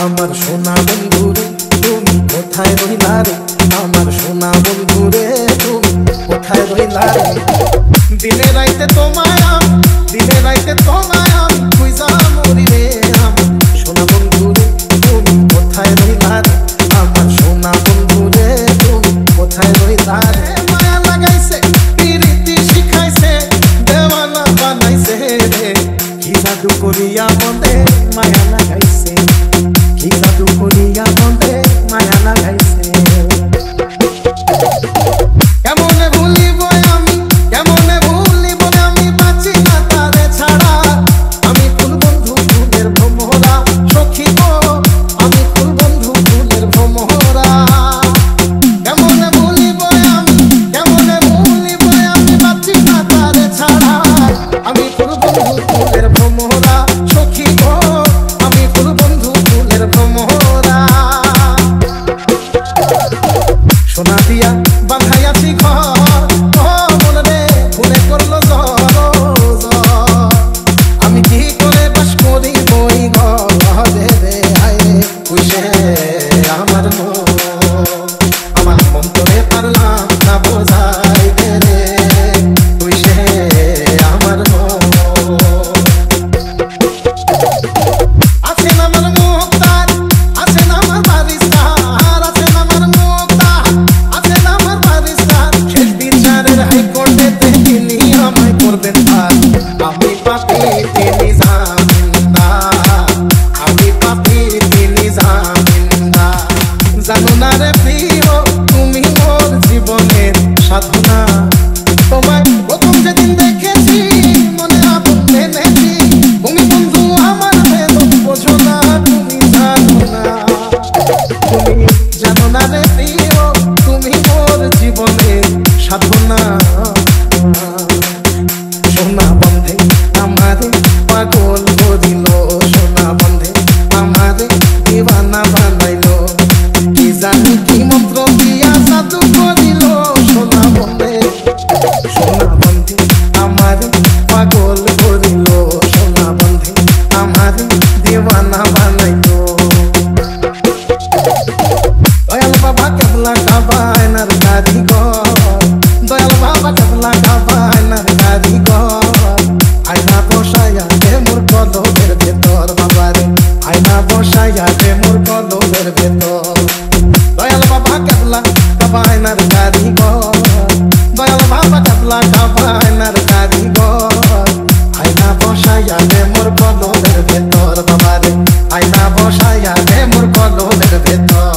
আমার সোনা বন্ধু রে তুমি কোথায় রইলা রে, আমার সোনা বন্ধু রে তুমি কোথায় রইলা রে। দিনে রাইতে তোমায় আমি, দিনে রাইতে তোমায় আমি খুঁজা মরি রে। আমার সোনা বন্ধু রে তুমি কোথায় রইলা রে, আমার সোনা বন্ধু রে তুমি কোথায় রইলা রে। মায়া লাগাইছে প্রীতি শিখাইছে দেওয়ানা বানাইছে রে, কি জাদু করিয়া মনে মায়া লাগাইছে, কি জাদু করিয়া মনে মায়া লাগাইছে। কেমনে ভুলিব আমি, কেমনে ভুলিব আমি বাঁচি না তারে ছাড়া। আমি ফুল বন্ধু ফুলের ভ্রমরা সখী গো, আমি ফুল বন্ধু ফুলের ভ্রমরা। কেমনে ভুলিব আমি, কেমনে ভুলিব আমি বাঁচি না তারে ছাড়া। আমি ফুল বন্ধু ফুলের ভ্রমরা সখী গো, আমি ফুল বন্ধু ফুলের ভ্রমরা। সোনা দিয়া বাঁধাইয়াছি ঘর, ও মন রে ফুলে করলো জ্বর। আমি কি করে বাস করি বই ঘরে রে, আয় খুশে আমার মন, আমার মন তোরে পারলাম না বোঝাইতে রে, খুশে আমার মন। আছেন আমার মুক্তার, আছেন আমার বারিস্তার, আছেন আমার মুক্তার, আছেন আমার বারিস্তার। শেষ বিচারের হাইকোর্টেতে তিনি আমায় করবেন পার। আমি পাপী তিনি জামিনদার, আমি পাপী তিনি জামিনদার। জানো না রে প্রিয় তুমি মোর জীবনের সাধনা, তোমায় প্রথম যেদিন দেখেছি মনে আপন এনেছি। তুমি বন্ধু আমার বেদন বোঝো না, তুমি জানো না, তুমি জানো না রে প্রিয় তুমি মোর জীবনের সাধনা। সোনা বন্ধে আমারে পাগল করিল, সোনা বন্ধে আমারে দিওয়ানা বানাইলো, কি জানি কি মন্ত্র দিয়া জাদু করিল। সোনা বন্ধে, সোনা বন্ধে আমারে পাগল করিল, সোনা বন্ধে আমারে দিওয়ানা বানাইলো। দয়াল বাবা কেবলা কাবায়নার কারিগর, দয়াল বাবা কেবলা কাবায়নার কারিগর। আয়না বসাইয়া দে মোর কলবের ভেতর বাবারে, আয়না বসাইয়া দে মোর কলবের ভেতর। দয়াল বাবা কেবলা কাবায়নার কারিগর, দয়াল বাবা কেবলা কাবায়নার কারিগর। আয়না বসাইয়া দে মোর কলবের ভেতর বাবারে, আয়না বসাইয়া দে মোর কলবের ভেতর।